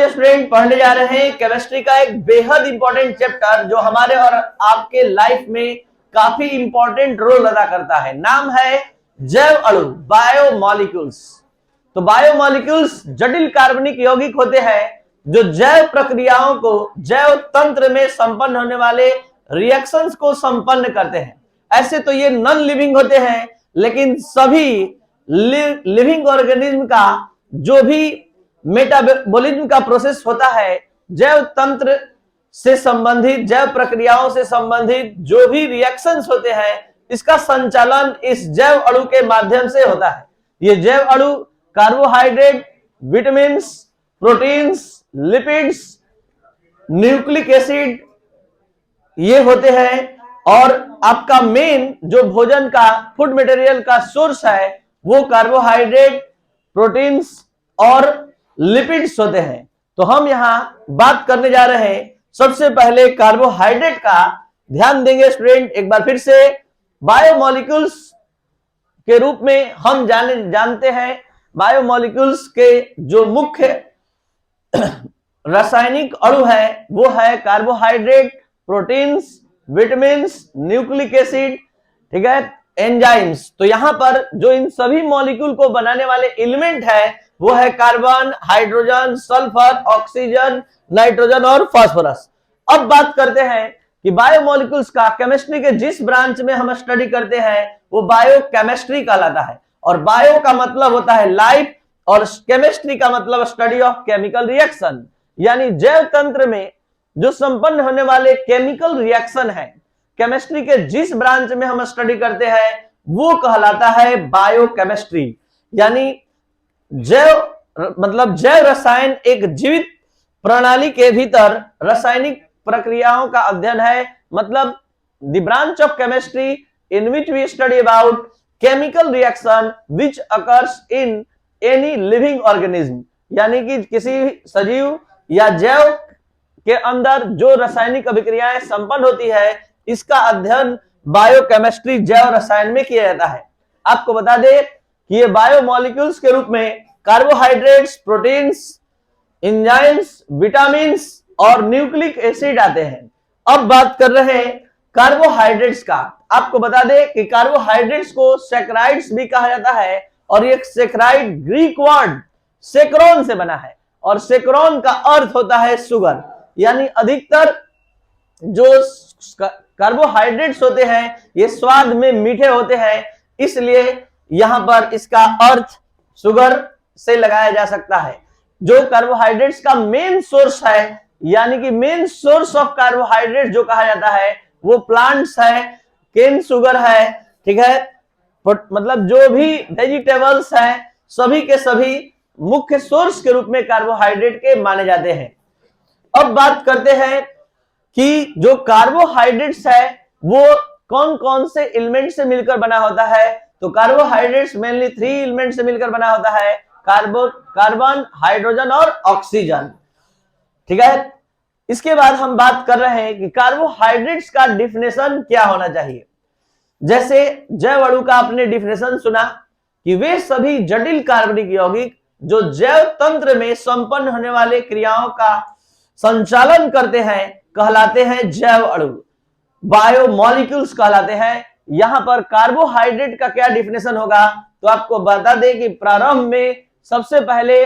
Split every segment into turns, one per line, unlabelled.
Dear student, पढ़ने जा रहे हैं केमिस्ट्री का एक बेहद इंपॉर्टेंट चैप्टर जो हमारे और आपके लाइफ में काफी इंपॉर्टेंट रोल अदा करता है। नाम है जैव अणु, बायोमॉलिक्यूल्स। तो बायोमॉलिक्यूल्स जटिल कार्बनिक यौगिक होते हैं जो जैव प्रक्रियाओं को, जैव तंत्र में संपन्न होने वाले रिएक्शंस को संपन्न करते हैं। ऐसे तो ये नॉन लिविंग होते हैं, लेकिन सभी लिविंग ऑर्गेनिज्म का जो भी मेटाबॉलिज्म का प्रोसेस होता है, जैव तंत्र से संबंधित, जैव प्रक्रियाओं से संबंधित जो भी रिएक्शंस होते हैं, इसका संचालन इस जैव अणु के माध्यम से होता है। ये जैव अणु carbohydrate, vitamins, proteins, lipids, nucleic acid ये होते हैं। और आपका मेन जो भोजन का, फूड मटेरियल का सोर्स है, वो कार्बोहाइड्रेट, प्रोटीन्स और लिपिड्स होते हैं। तो हम यहां बात करने जा रहे हैं सबसे पहले कार्बोहाइड्रेट का। ध्यान देंगे स्टूडेंट एक बार फिर से। बायोमॉलिक्यूल्स के रूप में हम जानते हैं, बायोमॉलिक्यूल्स के जो मुख्य रासायनिक अणु है वो है carbohydrate, proteins, vitamins, nucleic acid, ठीक है, एंजाइम्स। तो यहां पर जो इन सभी मॉलिक्यूल को बनाने वाले एलिमेंट है वो है carbon, hydrogen, sulphur, oxygen, nitrogen और फास्फोरस। अब बात करते हैं कि बायोमॉलिक्यूल्स का केमिस्ट्री के जिस ब्रांच में हम स्टडी करते हैं वो बायोकेमिस्ट्री कहलाता है। और बायो का मतलब होता है लाइफ और केमिस्ट्री का मतलब स्टडी ऑफ केमिकल रिएक्शन, यानी जैव तंत्र में जो संपन्न होने वाले केमिकल रिएक्शन है, केमिस्ट्री के जिस ब्रांच में हम स्टडी करते हैं वो कहलाता है बायोकेमिस्ट्री। यानी जैव रसायन एक जीवित प्रणाली के भीतर रासायनिक प्रक्रियाओं का अध्ययन है। मतलब the branch of chemistry in which we study about chemical reaction which occurs in any living organism, यानी कि किसी सजीव या जैव के अंदर जो रासायनिक अभिक्रियाएं संपन्न होती है, इसका अध्ययन बायोकेमिस्ट्री, जैव रसायन में किया जाता है। आपको बता दें कि ये बायोमॉलिक्यूल्स के रूप में कार्बोहाइड्रेट्स, प्रोटीन्स, एंजाइम्स, विटामिन्स और न्यूक्लिक एसिड आते हैं। अब बात कर रहे हैं कार्बोहाइड्रेट्स का। आपको बता दें कि कार्बोहाइड्रेट्स को सैकराइड्स भी कहा जाता है और ये सैकराइड ग्रीक वर्ड सेक्रोन से बना है और सेक्रोन का अर्थ होता है शुगर। यानी अधिकतर जो कार्बोहाइड्रेट्स होते हैं ये स्वाद में मीठे होते हैं, इसलिए यहां पर इसका अर्थ शुगर से लगाया जा सकता है। जो कार्बोहाइड्रेट्स का मेन सोर्स है, यानी कि मेन सोर्स ऑफ कार्बोहाइड्रेट जो कहा जाता है वो प्लांट्स है, केन शुगर है, ठीक है, मतलब जो भी वेजिटेबल्स हैं सभी के सभी मुख्य सोर्स के रूप में कार्बोहाइड्रेट के माने जाते हैं। अब बात करते हैं कि जो कार्बोहाइड्रेट्स है वो कौन कौन से एलिमेंट से मिलकर बना होता है। तो कार्बोहाइड्रेट्स मेनली 3 एलिमेंट से मिलकर बना होता है, कार्बन, हाइड्रोजन और ऑक्सीजन, ठीक है। इसके बाद हम बात कर रहे हैं कि कार्बोहाइड्रेट्स का डिफिनेशन क्या होना चाहिए। जैसे जैव अणु का आपने डिफिनेशन सुना कि वे सभी जटिल कार्बनिक यौगिक जो जैव तंत्र में संपन्न होने वाले क्रियाओं का संचालन करते हैं कहलाते हैं जैव अणु, बायोमॉलिक्यूल्स कहलाते हैं। यहां पर कार्बोहाइड्रेट का क्या डिफिनेशन होगा, तो आपको बता दें कि प्रारंभ में सबसे पहले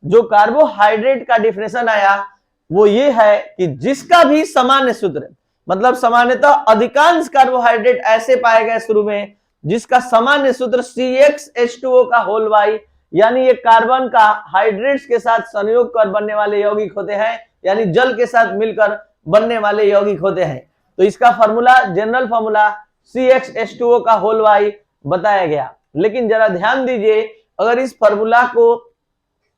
जो कार्बोहाइड्रेट का डिफिनेशन आया वो ये है कि जिसका भी सामान्य सूत्र, मतलब सामान्यतः अधिकांश कार्बोहाइड्रेट ऐसे पाए गए शुरू में जिसका सामान्य सूत्र CxH2O का होल वाई, यानी ये कार्बन का हाइड्रेट्स के साथ संयोग कर बनने वाले यौगिक होते हैं, यानी जल के साथ मिलकर बनने वाले यौगिक होते हैं। तो इसका फॉर्मूला, जनरल फॉर्मूला CxH2O का होल वाई बताया गया। लेकिन जरा ध्यान दीजिए, अगर इस फॉर्मूला को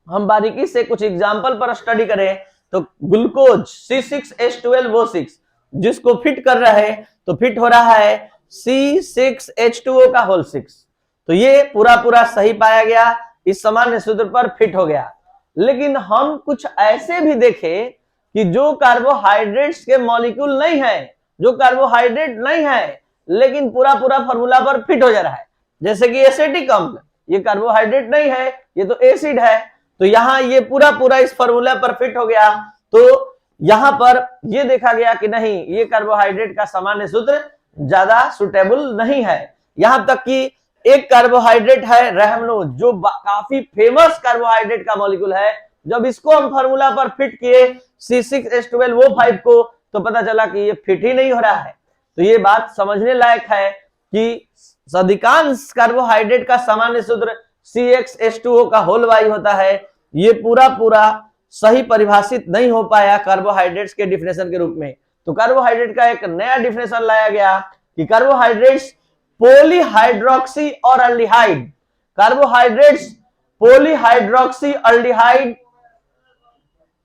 हम बारीकी से कुछ एग्जांपल पर स्टडी करें तो ग्लूकोज C6H12O6 जिसको फिट कर रहे हैं तो फिट हो रहा है C6H2O का होल 6। तो ये पूरा सही पाया गया, इस सामान्य सूत्र पर फिट हो गया। लेकिन हम कुछ ऐसे भी देखें कि जो कार्बोहाइड्रेट्स के मॉलिक्यूल नहीं है, जो कार्बोहाइड्रेट नहीं है, लेकिन पूरा फॉर्मूला पर फिट हो जा रहा है। जैसे कि एसिटिक अम्ल, ये कार्बोहाइड्रेट नहीं है, ये तो एसिड है। तो यहाँ ये पूरा इस फॉर्मूला पर फिट हो गया। तो यहां पर ये देखा गया कि नहीं, ये कार्बोहाइड्रेट का सामान्य सूत्र ज्यादा सुटेबल नहीं है। यहां तक कि एक कार्बोहाइड्रेट है रहमनोज, जो काफी फेमस कार्बोहाइड्रेट का मॉलिक्यूल है। जब इसको हम फार्मूला पर फिट किए C6H12O5 को, तो पता चला कि ये फिट ही नहीं हो रहा है। तो ये बात समझने लायक है कि अधिकांश कार्बोहाइड्रेट का सामान्य सूत्र CxH2O का होल वाई होता है। ये पूरा सही परिभाषित नहीं हो पाया कार्बोहाइड्रेट्स के डिफिनेशन के रूप में। तो कार्बोहाइड्रेट का एक नया डिफिनेशन लाया गया कि कार्बोहाइड्रेट्स पॉलीहाइड्रोक्सी और अल्डिहाइड, कार्बोहाइड्रेट्स पॉलीहाइड्रोक्सी अल्डिहाइड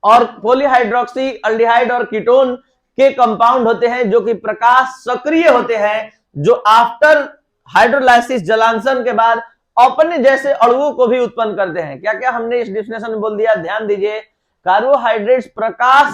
और पॉलीहाइड्रोक्सी अल्डिहाइड और कीटोन के कंपाउंड होते हैं, जो कि प्रकाश सक्रिय होते हैं, जो आफ्टर हाइड्रोलाइसिस जलांशन के बाद अपने जैसे अणुओं को भी उत्पन्न करते हैं। क्या क्या हमने इस डिफिनेशन में बोल दिया, ध्यान दीजिए। कार्बोहाइड्रेट्स प्रकाश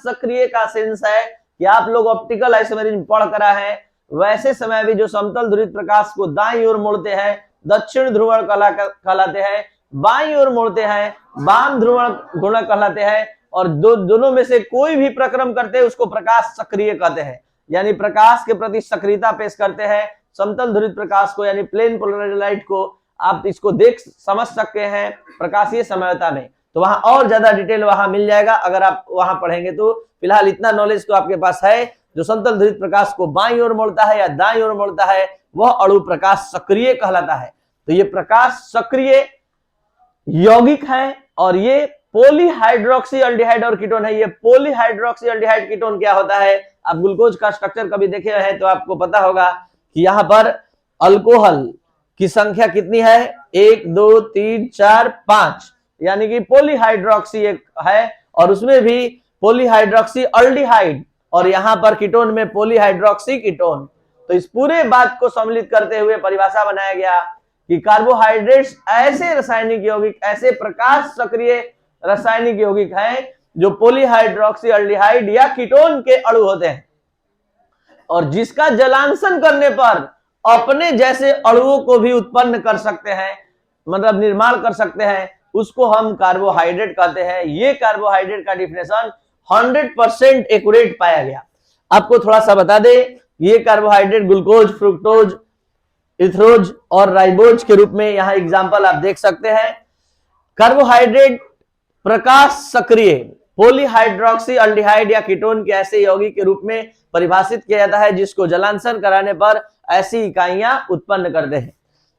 सक्रिय का सेंस है कि आप लोग ऑप्टिकल आइसोमेरिज्म पढ़ करा है, वैसे समय भी जो समतल ध्रुवित प्रकाश को दाईं ओर मोड़ते हैं दक्षिण ध्रुवण कहलाते हैं, बाईं ओर मोड़ते हैं वाम ध्रुवण गुणक कहलाते हैं, और दोनों में से कोई भी प्रक्रम करते हैं उसको प्रकाश सक्रिय कहते हैं, यानी प्रकाश के प्रति सक्रियता पेश करते हैं। समतल ध्रुवित प्रकाश को यानी प्लेन पोलराइज्ड लाइट को आप इसको देख समझ सकते हैं प्रकाशीय समयता में। तो वहां और ज्यादा डिटेल वहां मिल जाएगा अगर आप वहां पढ़ेंगे। तो फिलहाल इतना नॉलेज तो आपके पास है, जो समतल ध्रुवित प्रकाश को बाईं ओर मोड़ता है या दाईं ओर मोड़ता है वह अणु प्रकाश सक्रिय कहलाता है। तो ये प्रकाश सक्रिय यौगिक है और ये पॉलीहाइड्रोक्सी अल्डिहाइड और कीटोन है। ये पॉलीहाइड्रोक्सी अल्डिहाइड कीटोन क्या होता है, आप ग्लूकोज का स्ट्रक्चर कभी देखे हैं तो आपको पता होगा कि यहाँ पर अल्कोहल की संख्या कितनी है, 1 2 3 4 5, यानी कि पॉलीहाइड्रोक्सी एक है और उसमें भी पॉलीहाइड्रोक्सी अल्डिहाइड, और यहाँ पर कीटोन में पॉलीहाइड्रोक्सी कीटोन। तो इस पूरे बात को सम्मिलित करते हुए परिभाषा बनाया गया कि कार्बोहाइड्रेट्स ऐसे रासायनिक यौगिक, ऐसे प्रकाश सक्रिय रासायनिक यौगिक हैं जो पॉलीहाइड्रोक्सी अल्डिहाइड या कीटोन के अणु होते हैं और जिसका जलांशन करने पर अपने जैसे अणुओं को भी उत्पन्न कर सकते हैं, मतलब निर्माण कर सकते हैं, उसको हम कार्बोहाइड्रेट कहते हैं। ये कार्बोहाइड्रेट का डिफिनेशन 100% एक्यूरेट पाया गया। आपको थोड़ा सा बता दे, ये कार्बोहाइड्रेट ग्लूकोज, फ्रुक्टोज, इथरोज और राइबोज के रूप में यहाँ एग्जाम्पल आप देख सकते हैं। कार्बोहाइड्रेट प्रकाश सक्रिय पॉलीहाइड्रोक्सी अल्डिहाइड या कीटोन के ऐसे यौगिक के रूप में परिभाषित किया जाता है जिसको जलांशन कराने पर ऐसी इकाइयां उत्पन्न करते हैं,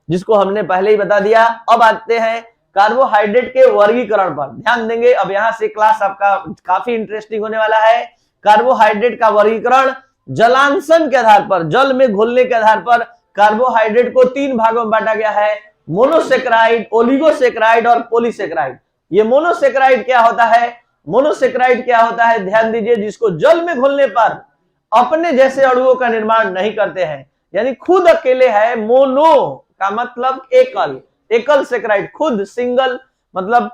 जिसको हमने पहले ही बता दिया। अब आते हैं कार्बोहाइड्रेट के वर्गीकरण पर, ध्यान देंगे। अब यहां से क्लास आपका काफी इंटरेस्टिंग होने वाला है। कार्बोहाइड्रेट का वर्गीकरण जलांशन के आधार पर, जल में घुलने के आधार पर कार्बोहाइड्रेट को 3 भागों में बांटा गया है, मोनोसेक्राइड, ओलिगोसेक्राइड और पॉलीसेक्राइड। ये मोनोसेक्राइड क्या होता है, मोनोसेक्राइड क्या होता है, ध्यान दीजिए, जिसको जल में घुलने पर अपने जैसे अणुओं का निर्माण नहीं करते हैं, यानी खुद अकेले है। मोनो का मतलब एकल, एकल सेक्राइड, खुद सिंगल मतलब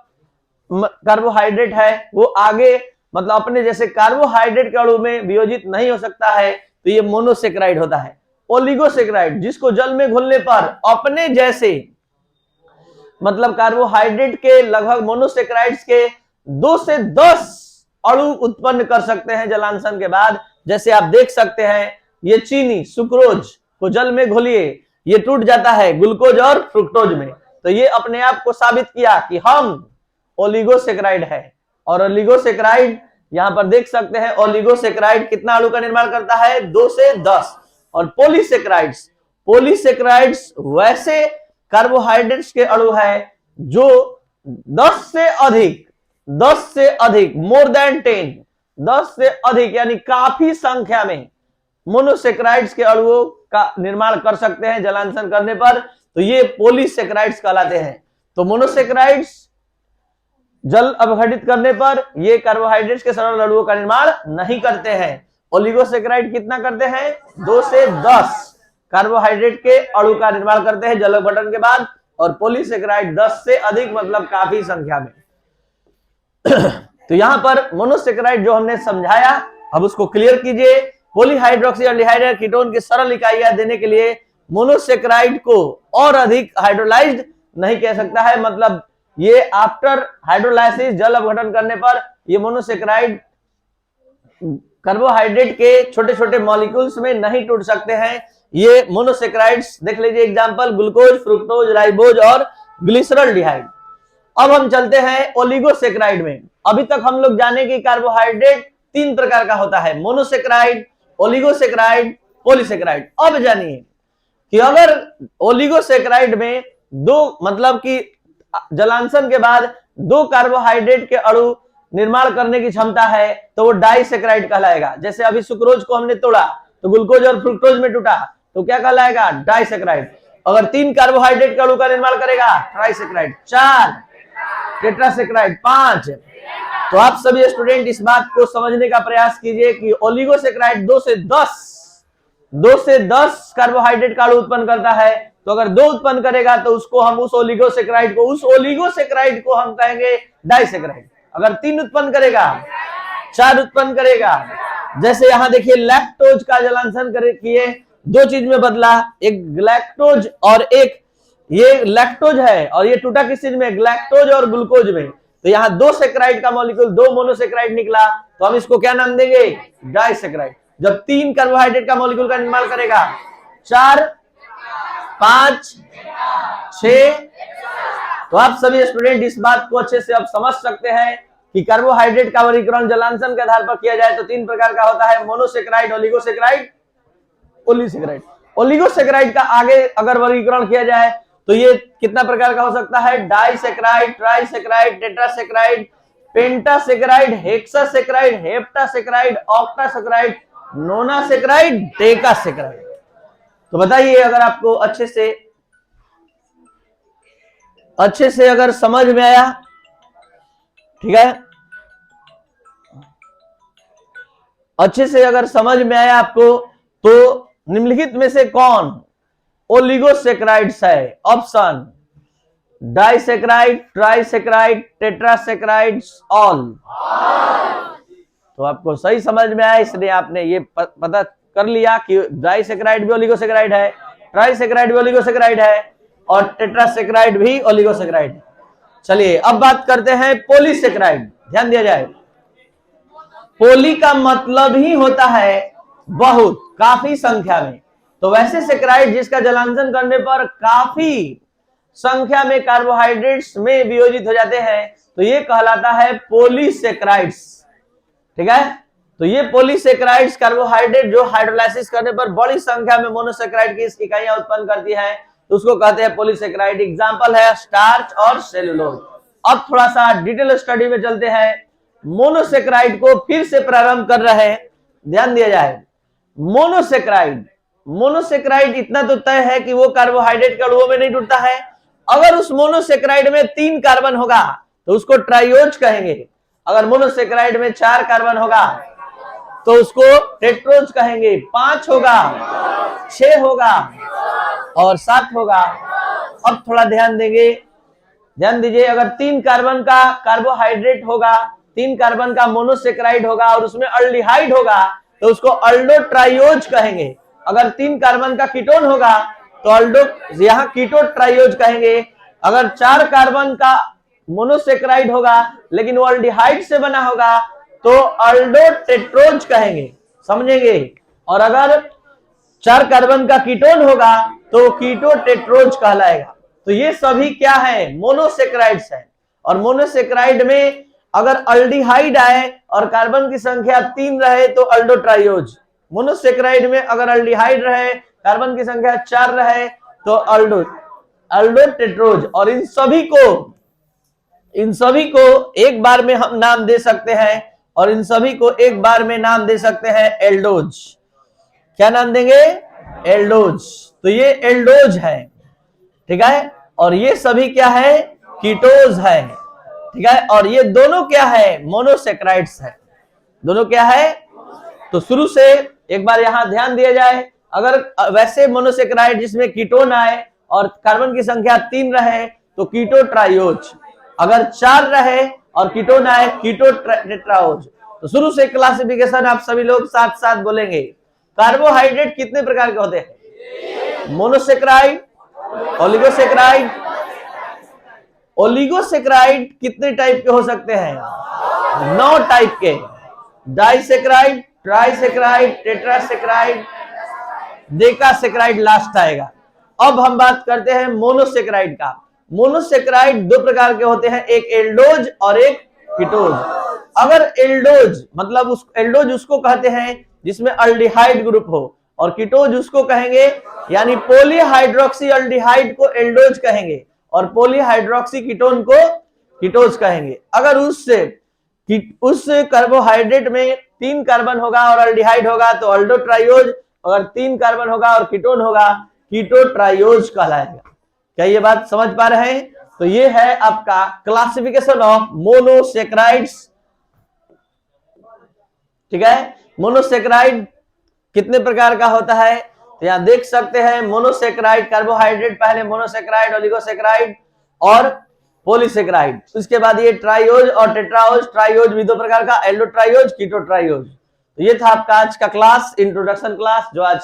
कार्बोहाइड्रेट है, वो आगे मतलब अपने जैसे कार्बोहाइड्रेट के अणु में वियोजित नहीं हो सकता है, तो ये मोनोसेक्राइड होता है। ओलिगोसेक्राइड, जिसको जल में घुलने पर अपने जैसे मतलब कार्बोहाइड्रेट के लगभग मोनोसेक्राइड्स के 2 से 10 अणु उत्पन्न कर सकते हैं जलांशन के बाद। जैसे आप देख सकते हैं, ये चीनी सुक्रोज को जल में घोलिए, ये टूट जाता है ग्लूकोज और फ्रुक्टोज में, तो ये अपने आप को साबित किया कि हम ओलिगोसेक्राइड है। और ओलिगोसेक्राइड यहां पर देख सकते हैं, ओलिगोसेक्राइड कितना अणु का निर्माण करता है, 2 से 10। और पॉलीसेक्राइड्स, पॉलीसेक्राइड्स वैसे कार्बोहाइड्रेट्स के अणु है जो 10 से अधिक मोर देन 10, 10 से अधिक यानी काफी संख्या में मोनोसेक्राइड्स के अणुओं का निर्माण कर सकते हैं जलांशन करने पर, तो ये पॉलीसेक्राइड्स कहलाते हैं। तो मोनोसेक्राइड्स जल अपघटित करने पर ये कार्बोहाइड्रेट्स के सरल अणुओं का निर्माण नहीं करते हैं। ओलिगोसेक्राइड कितना करते हैं, 2 से 10 कार्बोहाइड्रेट के अणु का निर्माण करते हैं जल अपघटन के बाद, और पॉलीसेक्राइड 10 से अधिक मतलब काफी संख्या में। तो यहां पर मोनोसेक्राइड जो हमने समझाया, अब उसको क्लियर कीजिए। पॉलीहाइड्रोक्सी अल्डिहाइड कीटोन की सरल इकाइयां देने के लिए मोनोसेक्राइड को और अधिक हाइड्रोलाइज्ड नहीं कह सकता है, मतलब ये आफ्टर हाइड्रोलाइसिस जल अपघटन करने पर ये मोनोसेक्राइड कार्बोहाइड्रेट के छोटे छोटे मॉलिक्यूल्स में नहीं टूट सकते हैं। ये मोनोसेक्राइड्स देख लीजिए एग्जांपल, ग्लूकोज, फ्रुक्टोज, राइबोज और ग्लिसरॉल्डिहाइड। अब हम चलते हैं ओलिगोसेक्राइड में। अभी तक हम लोग जाने कि कार्बोहाइड्रेट 3 प्रकार का होता है, मोनोसेक्राइड, ओलिगोसेक्राइड, पॉलीसेक्राइड। अब जानिए कि अगर ओलिगोसेक्राइड में दो मतलब कि जलांशन के बाद 2 कार्बोहाइड्रेट के अणु निर्माण करने की क्षमता है तो वो डाइसेक्राइड कहलाएगा। जैसे अभी सुक्रोज को हमने तोड़ा तो ग्लूकोज और फ्रुक्टोज में टूटा तो क्या कहलाएगा? डाइसेक्राइड। अगर 3 कार्बोहाइड्रेट के अणु का निर्माण करेगा ट्राइसेक्राइड, 4 टेट्रासेक्राइड, 5। तो आप सभी स्टूडेंट इस बात को समझने का प्रयास कीजिए कि ओलिगोसेक्राइड 2 से 10 कार्बोहाइड्रेट का अणु उत्पन्न करता है। तो अगर 2 उत्पन्न करेगा तो उसको हम उस ओलिगोसेक्राइड को हम कहेंगे डाइसेक्राइड। अगर 3 उत्पन्न करेगा, 4 उत्पन्न करेगा, जैसे यहां देखिए लैक्टोज का जलांशन किए, 2 चीज में बदला, एक लैक्टोज और एक ये लैक्टोज है और ये टूटा किस चीज में? ग्लैक्टोज और ग्लूकोज में। तो यहाँ 2 सेक्राइड का मॉलिक्यूल 2 मोनोसेक्राइड निकला तो हम इसको क्या नाम देंगे? डाइसेक्राइड। जब 3 कार्बोहाइड्रेट का मॉलिक्यूल का निर्माण करेगा, 4, 5, 6। तो आप सभी स्टूडेंट इस बात को अच्छे से अब समझ सकते हैं कि कार्बोहाइड्रेट का वर्गीकरण जलांशन के आधार पर किया जाए तो 3 प्रकार का होता है, मोनोसेक्राइड, ओलिगोसेक्राइड, पॉलीसेक्राइड। ओलिगोसेक्राइड का आगे अगर वर्गीकरण किया जाए तो ये कितना प्रकार का हो सकता है? Disaccharide, trisaccharide, tetrasaccharide, pentasaccharide, hexasaccharide, heptasaccharide, octasaccharide, nonasaccharide, decasaccharide. तो बताइए अगर आपको अच्छे से अगर समझ में आया, ठीक है, अच्छे से अगर समझ में आया आपको तो निम्नलिखित में से कौन ओलिगोसेक्राइड्स है? Option disaccharide, trisaccharides, tetrasaccharides, all. तो आपको सही समझ में आया, इसलिए आपने ये पता कर लिया कि डाइसेक्राइड भी ओलिगोसेक्राइड है, ट्राइसेक्राइड भी ओलिगोसेक्राइड है और टेट्रासेक्राइड भी ओलिगोसेक्राइड है। चलिए अब बात करते हैं पॉलीसेक्राइड। ध्यान दिया जाए, पोली का मतलब ही होता है बहुत, काफी संख्या में। तो वैसे सेक्राइड जिसका जलांशन करने पर काफी संख्या में कार्बोहाइड्रेट्स में वियोजित हो जाते हैं तो ये कहलाता है पॉलीसेक्राइड्स। ठीक है, तो ये पॉलीसेक्राइड्स कार्बोहाइड्रेट जो हाइड्रोलाइसिस करने पर बड़ी संख्या में मोनोसेक्राइड की इकाइयां उत्पन्न करती है तो उसको कहते हैं पॉलीसेक्राइड। एग्जांपल है स्टार्च और सेलुलोज। अब थोड़ा सा डिटेल स्टडी में चलते हैं। मोनोसेक्राइड को फिर से प्रारंभ कर रहे हैं, ध्यान दिया जाए। मोनोसेक्राइड इतना तो तय है कि वो कार्बोहाइड्रेट के अणुओं में नहीं टूटता है। अगर उस मोनोसेक्राइड में 3 कार्बन होगा तो उसको ट्राइओज कहेंगे। अगर मोनोसेक्राइड में 4 कार्बन होगा तो उसको टेट्रोज कहेंगे, 5 होगा, 6 होगा और 7 होगा। अब थोड़ा ध्यान दीजिए, अगर 3 कार्बन का कार्बोहाइड्रेट होगा, 3 कार्बन का मोनोसेक्राइड होगा और उसमें अल्डिहाइड होगा तो उसको अल्डो ट्राइओज कहेंगे। अगर 3 कार्बन का कीटोन होगा तो अल्डो, यहां कीटो ट्राइओज कहेंगे। अगर 4 कार्बन का मोनोसेक्राइड होगा लेकिन वो अल्डिहाइड से बना होगा तो अल्डो टेट्रोज कहेंगे, समझेंगे। और अगर 4 कार्बन का कीटोन होगा तो कीटो टेट्रोज कहलाएगा। तो ये सभी क्या है? मोनोसेक्राइड्स है। और मोनोसेक्राइड में अगर अल्डिहाइड आए और कार्बन की संख्या 3 रहे तो अल्डो ट्राइओज। मोनोसेक्राइड में अगर अल्डिहाइड रहे, कार्बन की संख्या 4 रहे तो अल्डो टेट्रोज। और इन सभी को एक बार में हम नाम दे सकते हैं, और इन सभी को एक बार में नाम दे सकते हैं एल्डोज। क्या नाम देंगे? एल्डोज। तो ये एल्डोज है, ठीक है। और ये सभी क्या है? कीटोज है, ठीक है। और ये दोनों क्या है? मोनोसेक्राइड्स है। दोनों क्या है? तो शुरू से एक बार यहां ध्यान दिया जाए, अगर वैसे मोनोसेक्राइड जिसमें कीटोन आए और कार्बन की संख्या 3 रहे तो कीटो ट्राइओज। अगर 4 रहे और कीटोन आए कीटो टेट्राओज। तो शुरू से क्लासिफिकेशन आप सभी लोग साथ साथ बोलेंगे। कार्बोहाइड्रेट कितने प्रकार के होते हैं? मोनोसेक्राइड, ओलिगोसेक्राइड, ओलिगोसेक्राइड कितने टाइप के हो सकते हैं? 9 टाइप के। डाइसेक्राइड, ट्राइसेक्राइड, टेट्रासेक्राइड, डेकासेक्राइड लास्ट आएगा। अब हम बात करते हैं मोनोसेक्राइड का। मोनोसेक्राइड 2 प्रकार के होते हैं, एक एल्डोज और एक कीटोज। अगर एल्डोज मतलब एल्डोज उसको कहते हैं जिसमें अल्डिहाइड ग्रुप हो, और कीटोज उसको कहेंगे यानी पॉलीहाइड्रोक्सी अल्डिहाइड को एल्डोज कहेंगे और पॉलीहाइड्रोक्सी कीटोन को कीटोज कहेंगे। अगर उस कार्बोहाइड्रेट में 3 कार्बन होगा और अल्डिहाइड होगा तो अल्डोट्राइयोज, अगर 3 कार्बन होगा और कीटोन होगा कीटोट्राइयोज कहलाएगा। क्या ये बात समझ पा रहे हैं? तो ये है आपका क्लासिफिकेशन ऑफ मोनोसेक्राइड्स। ठीक है, मोनोसेक्राइड कितने प्रकार का होता है तो यहां देख सकते हैं। मोनोसेक्राइड कार्बोहाइड्रेट, पहले मोनोसेक्राइड, ओलिगोसेक्राइड और पॉलीसेक्राइड। उसके बाद ये ट्राइयोज और टेट्राओज। ट्राइयोज भी 2 प्रकार का, एल्डोट्राइयोज, कीटोट्राइयोज। तो ये था आपका आज का क्लास, इंट्रोडक्शन क्लास, जो आज